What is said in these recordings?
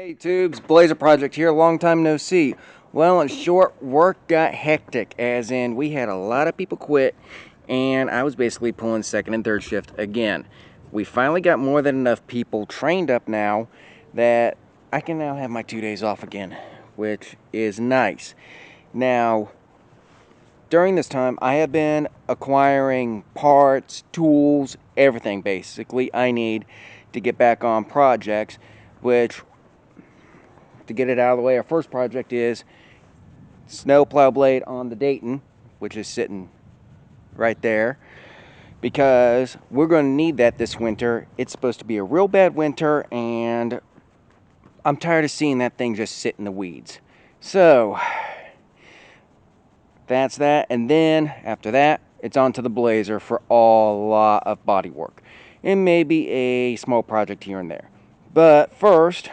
Hey tubes, Blazer Project here, long time no see. Well, in short, work got hectic, as in we had a lot of people quit, and I was basically pulling second and third shift again. We finally got more than enough people trained up now that I can now have my 2 days off again, which is nice. Now, during this time, I have been acquiring parts, tools, everything basically I need to get back on projects, which, to get it out of the way, our first project is snowplow blade on the Dayton, which is sitting right there, because we're going to need that this winter. It's supposed to be a real bad winter, and I'm tired of seeing that thing just sit in the weeds. So that's that, and then after that, it's on to the Blazer for a lot of body work and maybe a small project here and there. But first,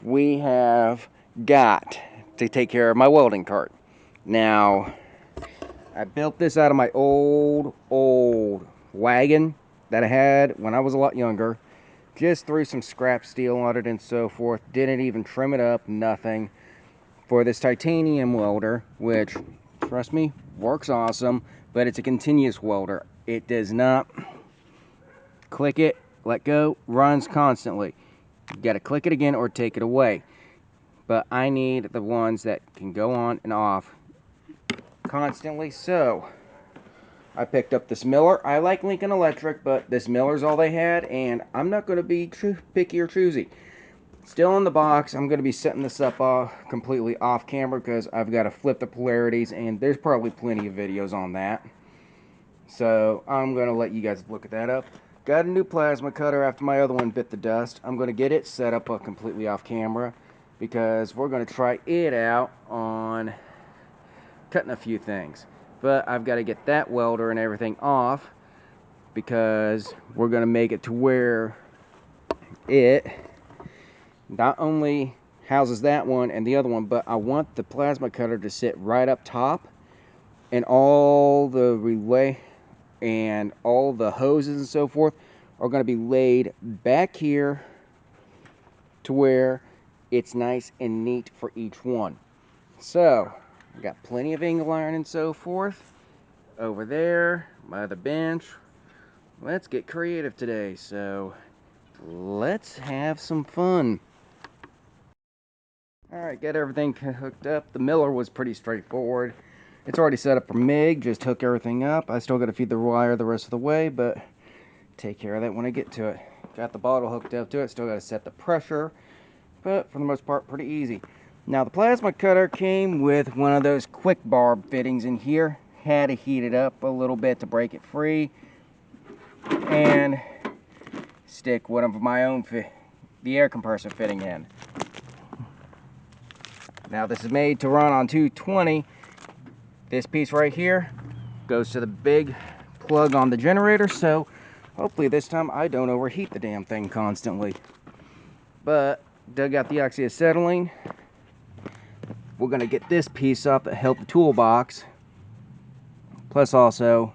we have got to take care of my welding cart. Now, I built this out of my old wagon that I had when I was a lot younger. Just threw some scrap steel on it and so forth. Didn't even trim it up, nothing. For this titanium welder, which, trust me, works awesome, but it's a continuous welder. It does not click it, let go, runs constantly. You gotta click it again or take it away. But I need the ones that can go on and off constantly. So I picked up this Miller. I like Lincoln Electric, but this Miller's all they had, and I'm not going to be picky or choosy. Still in the box. I'm going to be setting this up completely off camera because I've got to flip the polarities, and there's probably plenty of videos on that. So I'm going to let you guys look at that up. Got a new plasma cutter after my other one bit the dust. I'm going to get it set up completely off camera because we're going to try it out on cutting a few things. But I've got to get that welder and everything off because we're going to make it to where it not only houses that one and the other one, but I want the plasma cutter to sit right up top, and all the relay and all the hoses and so forth are going to be laid back here to where it's nice and neat for each one. So I got plenty of angle iron and so forth over there, my other bench. Let's get creative today, so let's have some fun. Alright, got everything hooked up. The Miller was pretty straightforward. It's already set up for MIG, just hook everything up. I still got to feed the wire the rest of the way, but take care of that when I get to it. Got the bottle hooked up to it, still got to set the pressure, but for the most part, pretty easy. Now, the plasma cutter came with one of those quick barb fittings in here. Had to heat it up a little bit to break it free and stick one of my own the air compressor fitting in. Now, this is made to run on 220. This piece right here goes to the big plug on the generator, so hopefully this time I don't overheat the damn thing constantly. But dug out the oxyacetylene. We're going to get this piece up that held the toolbox, plus also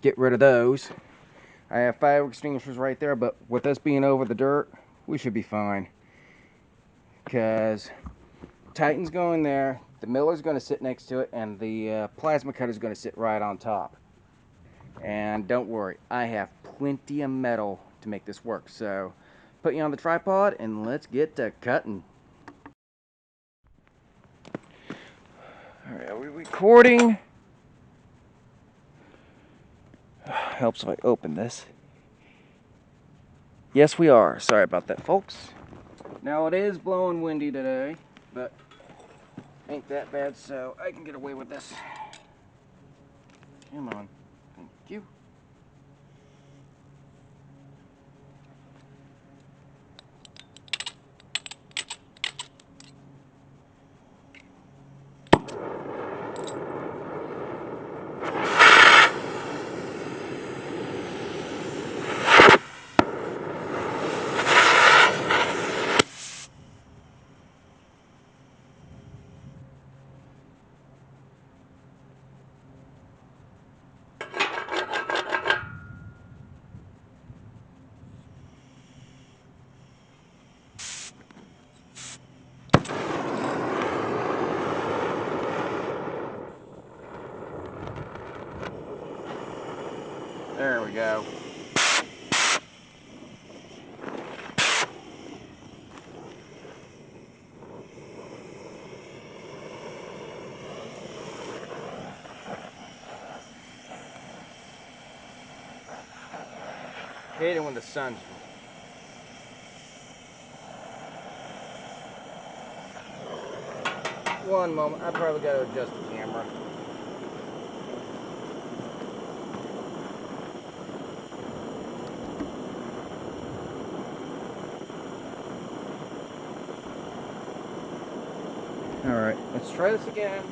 get rid of those. I have fire extinguishers right there, but with us being over the dirt, we should be fine. Because Titan's going there, the Miller's going to sit next to it, and the plasma cutter is going to sit right on top. And don't worry, I have plenty of metal to make this work. So put you on the tripod and let's get to cutting. Alright, are we recording? Helps if I open this. Yes, we are. Sorry about that, folks. Now, it is blowing windy today, but ain't that bad, so I can get away with this. Come on. Thank you. There we go. Hate it when the sun's... One moment, I probably got to adjust the camera. Alright, let's try this again.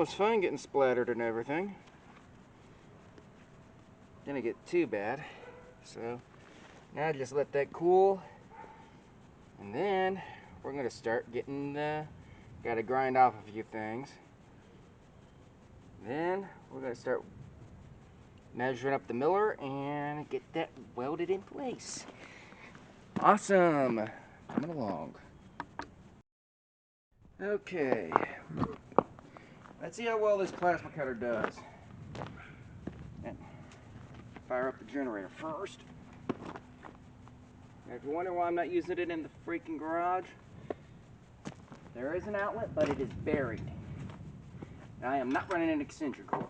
was fine getting splattered and everything. Didn't get too bad. So now just let that cool. And then we're going to start getting got to grind off a few things. Then we're going to start measuring up the miller and get that welded in place. Awesome. Coming along. Okay. Let's see how well this plasma cutter does. And fire up the generator first. Now, if you wonder why I'm not using it in the freaking garage, there is an outlet, but it is buried. I am not running an extension cord.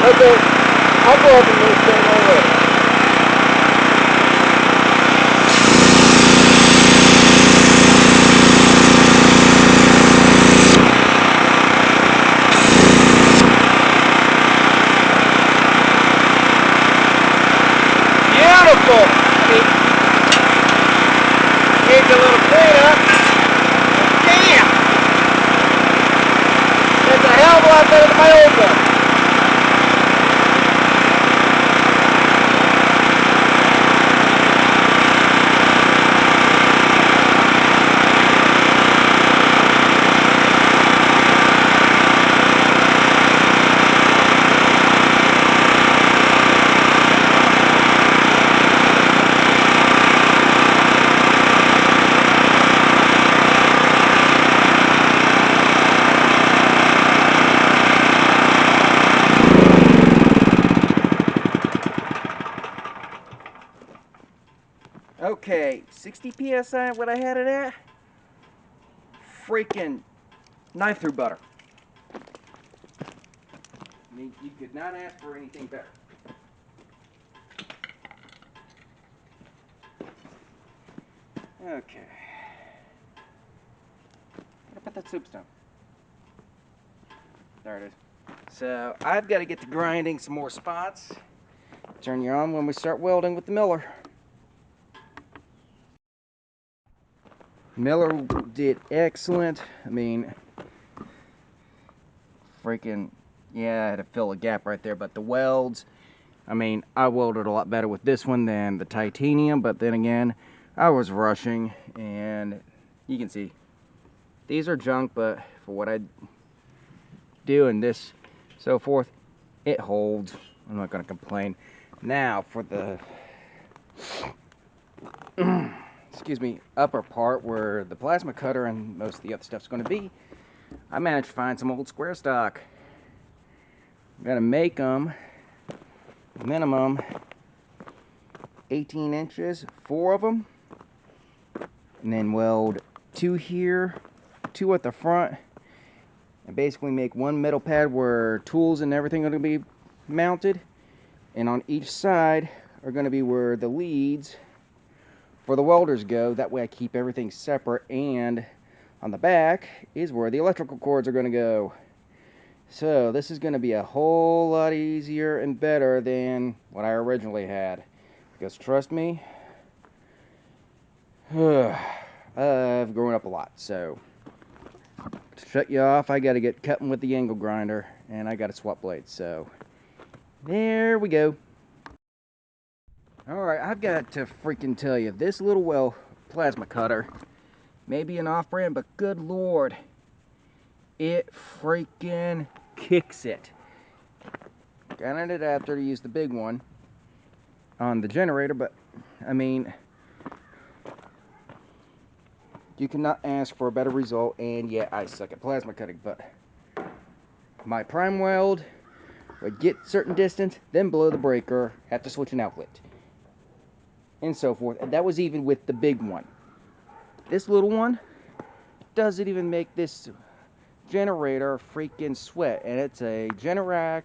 Okay, I'll go up and move thing over. Beautiful! Needs a little cleanup. Damn! It's a hell of a lot better than my old one. Okay, 60 PSI, what I had it at? Freaking knife through butter. I mean, you could not ask for anything better. Okay. Where put that soapstone? There it is. So, I've got to get to grinding some more spots. Turn you on when we start welding with the miller. Miller did excellent. I mean, freaking, yeah, I had to fill a gap right there, but the welds, I mean, I welded a lot better with this one than the titanium, but then again, I was rushing, and you can see, these are junk, but for what I do and this, so forth, it holds. I'm not going to complain. Now, for the excuse me, upper part where the plasma cutter and most of the other stuff's going to be, I managed to find some old square stock. I'm going to make them minimum 18 inches, 4 of them, and then weld 2 here, 2 at the front, and basically make one metal pad where tools and everything are going to be mounted, and on each side are going to be where the leads for the welders go. That way I keep everything separate, and on the back is where the electrical cords are going to go. So this is going to be a whole lot easier and better than what I originally had, because trust me, I've grown up a lot. So to shut you off, I got to get cutting with the angle grinder, and I got to swap blades. So there we go. Alright, I've got to freaking tell you, this little plasma cutter may be an off-brand, but good lord, it freaking kicks it. Got an adapter to use the big one on the generator, but I mean, you cannot ask for a better result. And yeah, I suck at plasma cutting, but my prime weld would get certain distance, then blow the breaker, have to switch an outlet, and so forth. And that was even with the big one. This little one doesn't even make this generator freaking sweat, and it's a Generac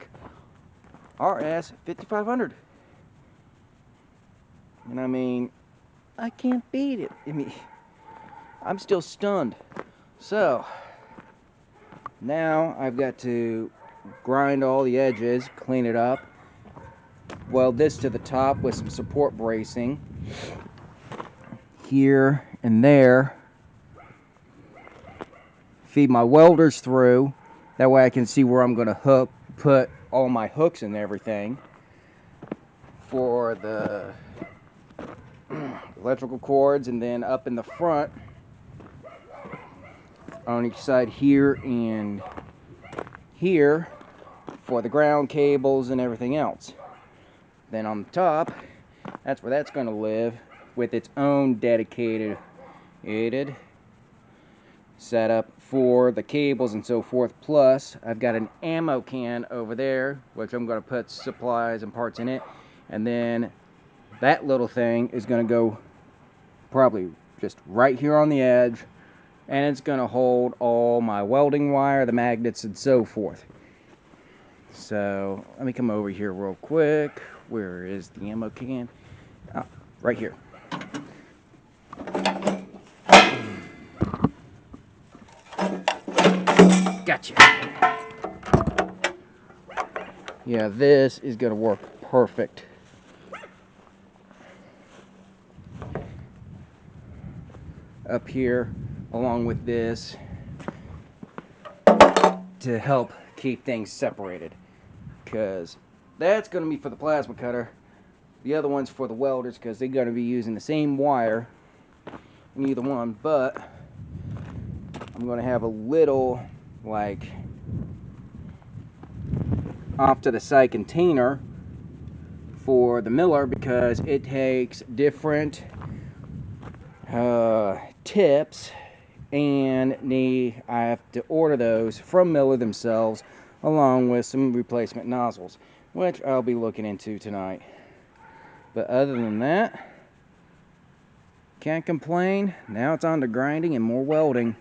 RS 5500. And I mean, I can't beat it. I mean, I'm still stunned. So now I've got to grind all the edges, clean it up, weld this to the top with some support bracing here and there, feed my welders through, that way I can see where I'm going to put all my hooks and everything for the electrical cords, and then up in the front on each side here and here for the ground cables and everything else. Then on the top, that's where that's going to live with its own dedicated setup for the cables and so forth. Plus, I've got an ammo can over there, which I'm going to put supplies and parts in it. And then that little thing is going to go probably just right here on the edge, and it's going to hold all my welding wire, the magnets, and so forth. So let me come over here real quick. Where is the ammo can? Oh, right here. Gotcha. Yeah, this is going to work perfect. Up here, along with this, to help keep things separated, because that's going to be for the plasma cutter. The other one's for the welders, because they're going to be using the same wire in either one. But I'm going to have a little, like, off to the side container for the miller, because it takes different tips, and I have to order those from Miller themselves, along with some replacement nozzles, which I'll be looking into tonight. But other than that, can't complain. Now it's on to grinding and more welding.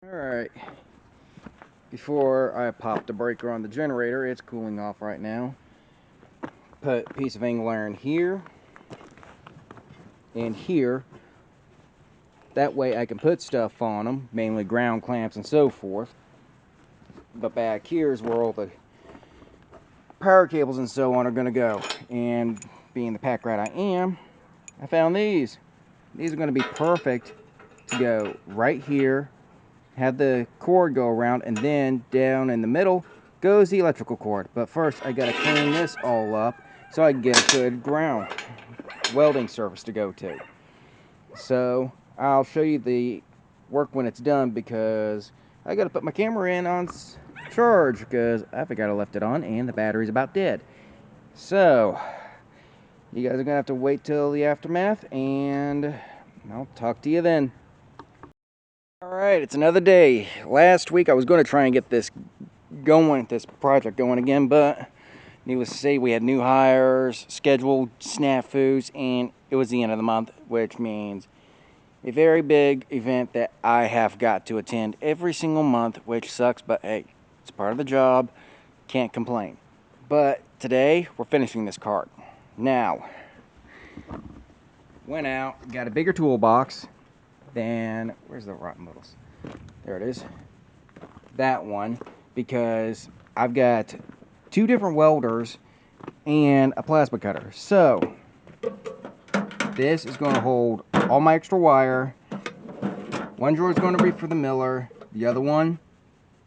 Alright, before I pop the breaker on the generator, it's cooling off right now. Put a piece of angle iron here and here. That way I can put stuff on them, mainly ground clamps and so forth. But back here is where all the power cables and so on are going to go. And being the pack rat I am, I found these. These are going to be perfect to go right here, have the cord go around, and then down in the middle goes the electrical cord. But first I got to clean this all up so I can get a good ground welding surface to go to. So I'll show you the work when it's done, because I got to put my camera in on charge because I forgot I left it on and the battery's about dead. So you guys are gonna have to wait till the aftermath, and I'll talk to you then. Alright, it's another day. Last week I was going to try and get this project going again, but needless to say, we had new hires, scheduled snafus, and it was the end of the month, which means a very big event that I have got to attend every single month, which sucks, but hey, it's part of the job, can't complain. But today, we're finishing this cart. Now, went out, got a bigger toolbox than, where's the rotten littles? There it is. That one, because I've got 2 different welders and a plasma cutter. So, this is going to hold all my extra wire. One drawer is going to be for the miller, the other one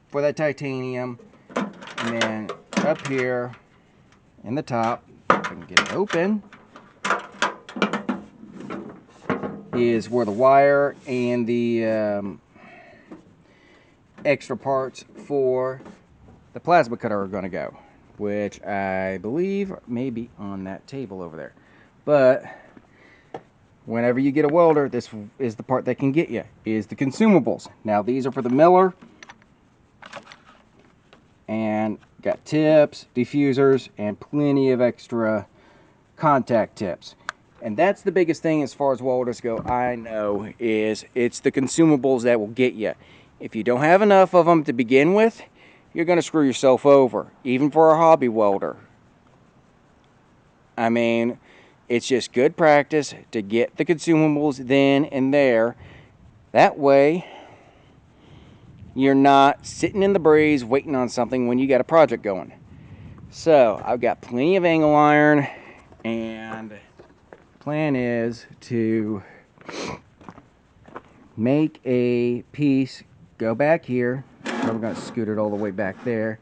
for that titanium, and then up here in the top, if I can get it open, is where the wire and the extra parts for the plasma cutter are going to go, which I believe may be on that table over there. But whenever you get a welder, this is the part that can get you, is the consumables. Now these are for the miller, and got tips, diffusers, and plenty of extra contact tips. And that's the biggest thing as far as welders go, I know, is it's the consumables that will get you. If you don't have enough of them to begin with, you're going to screw yourself over, even for a hobby welder. I mean, it's just good practice to get the consumables then and there. That way, you're not sitting in the breeze waiting on something when you got a project going. So, I've got plenty of angle iron, and plan is to make a piece go back here. I'm going to scoot it all the way back there,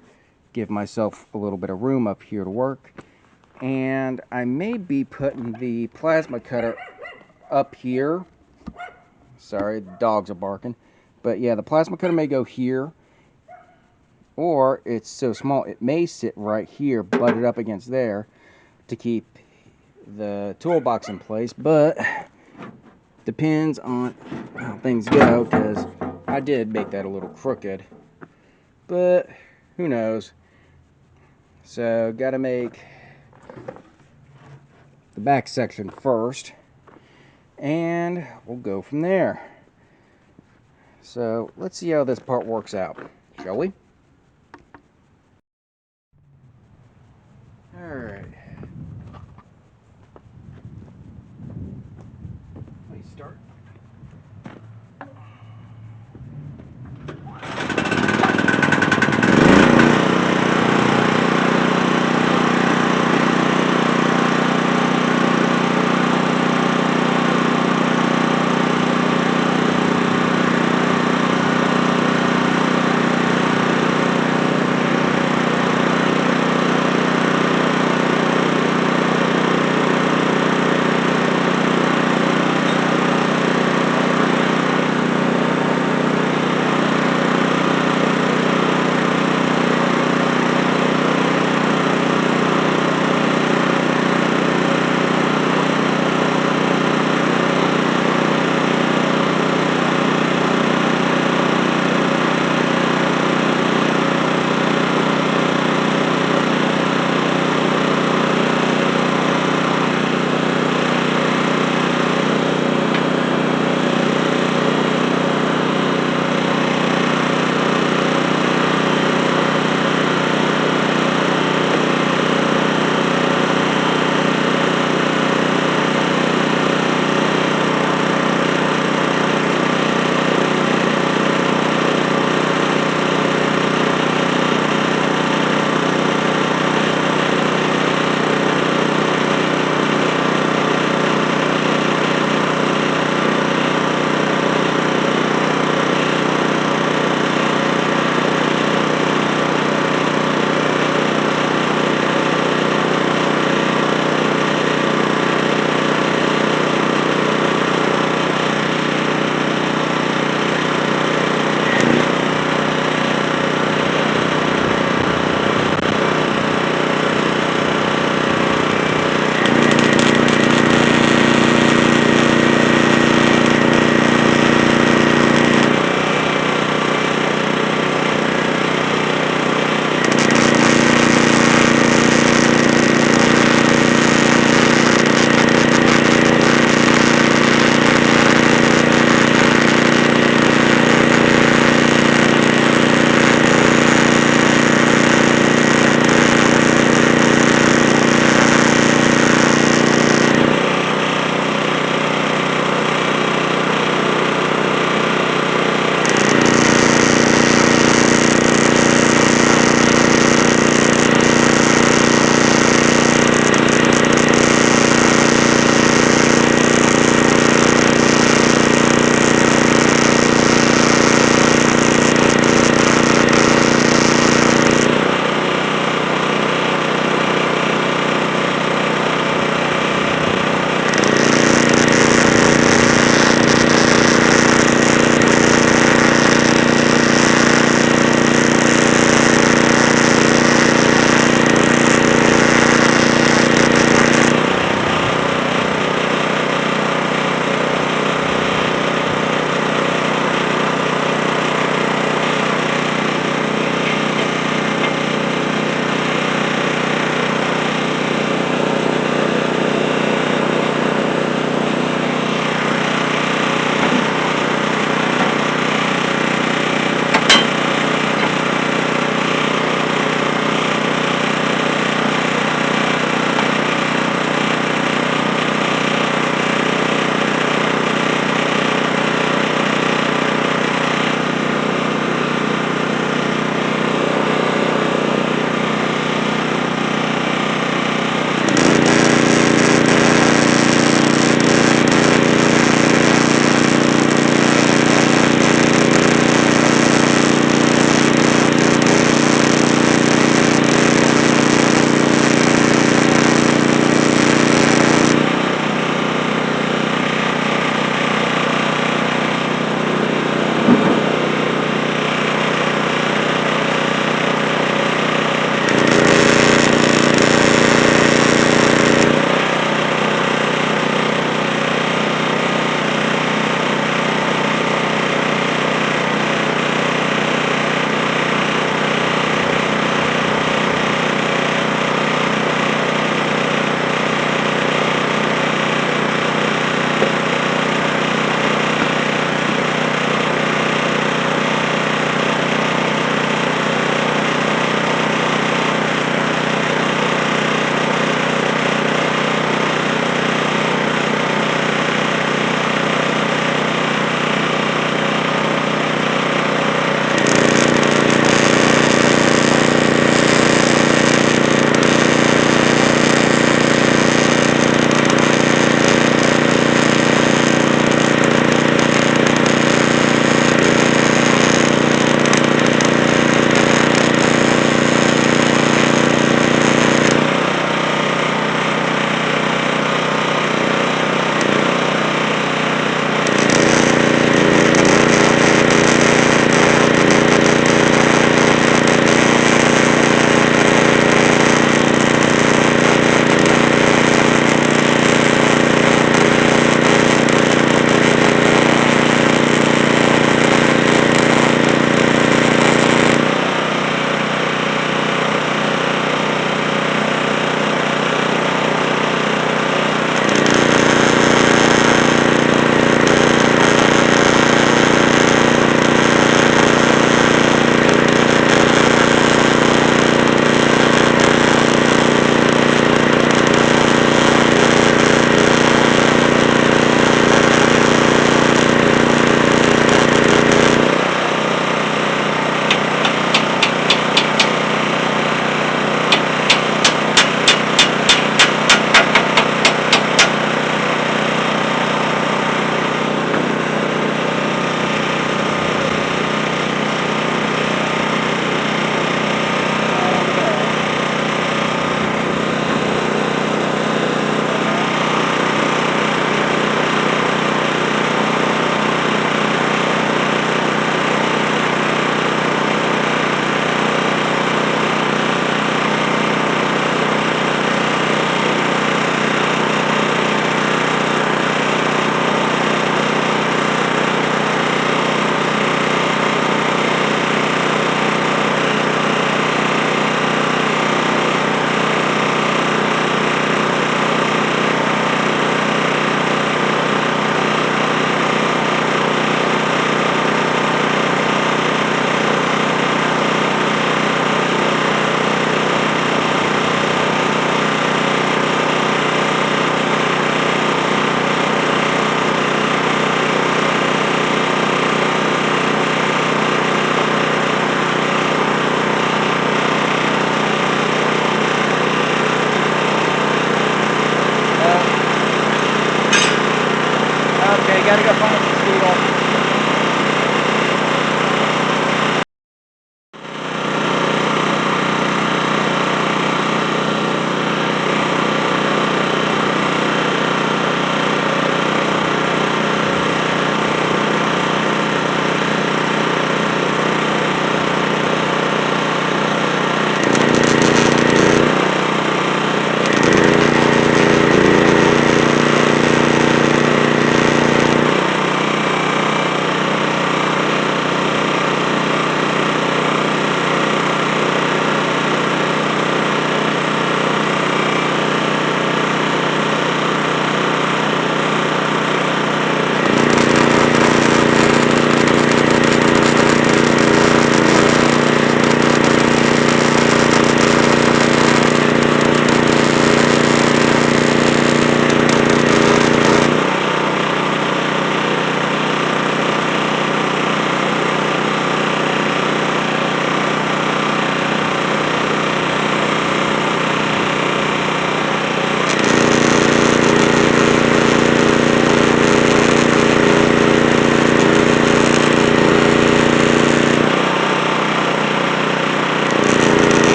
give myself a little bit of room up here to work. And I may be putting the plasma cutter up here. Sorry, the dogs are barking. But yeah, the plasma cutter may go here, or it's so small it may sit right here, butted up against there, to keep the toolbox in place. But depends on how things go, because I did make that a little crooked, but who knows. So gotta make the back section first, and we'll go from there. So let's see how this part works out, shall we? Alright. Please start.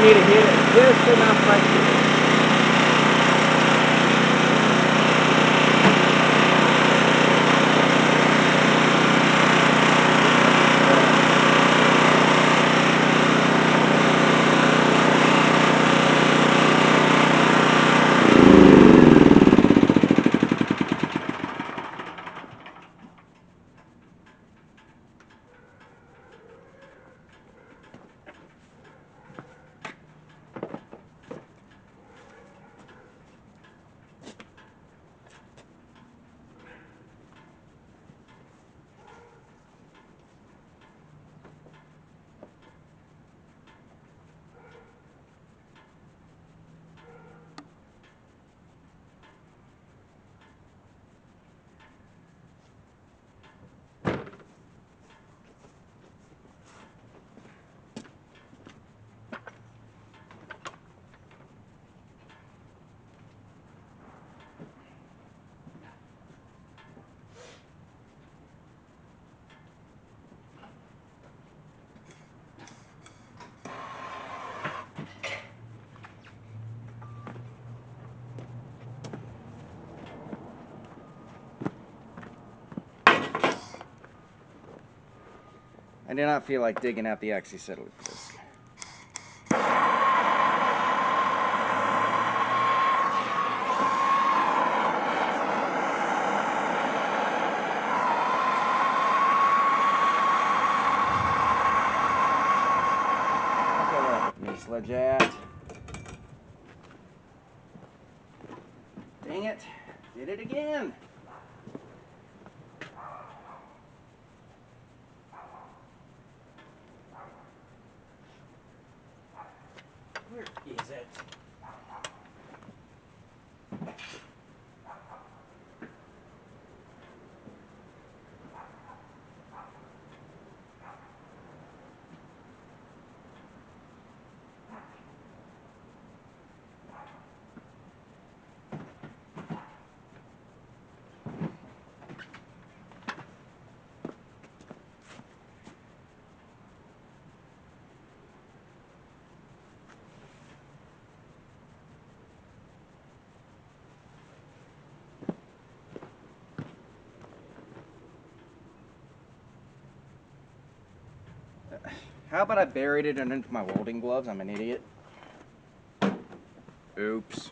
need to hit it just enough right here. I do not feel like digging out the oxyacetylene for this. Sledge at. Dang it. Did it again. Where is it? How about I buried it underneath my welding gloves? I'm an idiot. Oops.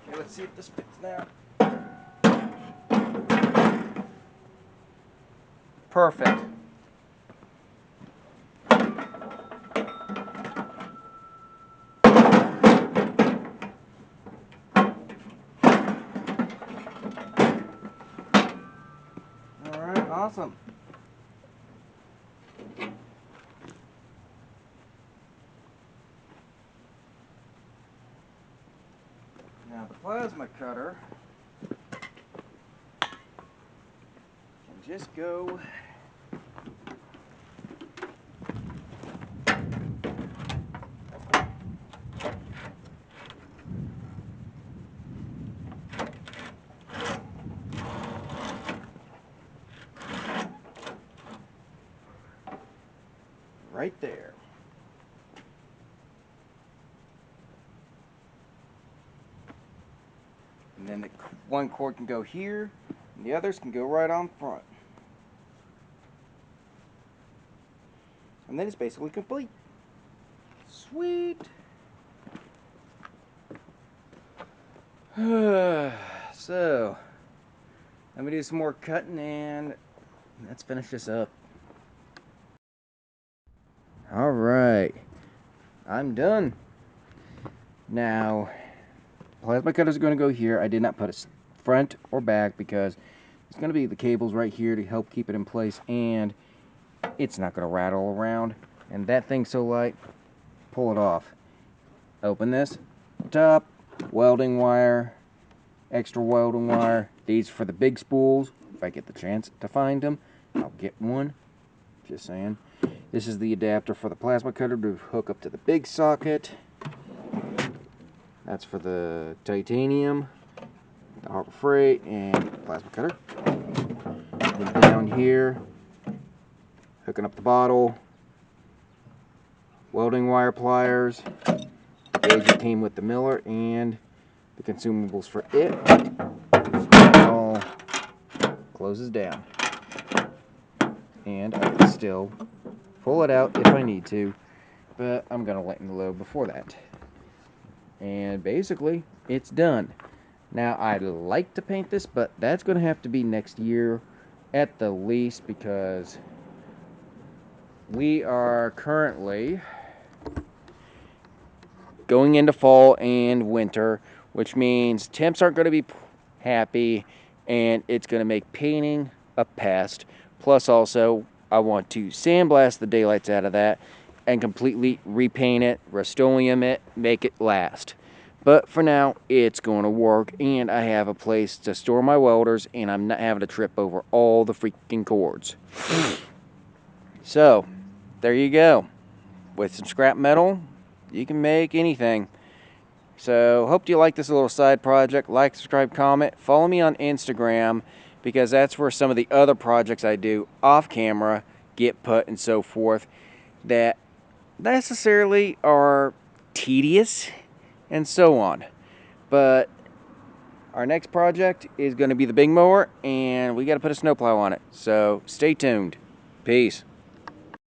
Okay, let's see if this fits now. Perfect. All right, awesome. Now the plasma cutter can just go right there. And then one cord can go here, and the others can go right on front. And then it's basically complete. Sweet. So, let me do some more cutting and let's finish this up. Alright, I'm done. Now, plasma cutters are going to go here. I did not put a front or back because it's going to be the cables right here to help keep it in place, and it's not going to rattle around. And that thing's so light, pull it off. Open this, top, welding wire, extra welding wire. These for the big spools. If I get the chance to find them, I'll get one. Just saying. This is the adapter for the plasma cutter to hook up to the big socket. That's for the titanium, the Harbor Freight, and plasma cutter. And down here, hooking up the bottle, welding wire pliers, gauge team with the miller, and the consumables for it. All closes down. And I can still pull it out if I need to, but I'm going to lighten the load before that. And basically, it's done. Now, I'd like to paint this, but that's going to have to be next year at the least, because we are currently going into fall and winter, which means temps aren't going to be happy, and it's going to make painting a pest. Plus, also, I want to sandblast the daylights out of that and completely repaint it, Rust-Oleum it, make it last. But for now, it's going to work, and I have a place to store my welders, and I'm not having to trip over all the freaking cords. So, there you go. With some scrap metal, you can make anything. So, hope you like this little side project. Like, subscribe, comment. Follow me on Instagram, because that's where some of the other projects I do off camera get put and so forth that necessarily are tedious and so on. But our next project is going to be the big mower, and we got to put a snowplow on it. So, stay tuned. Peace.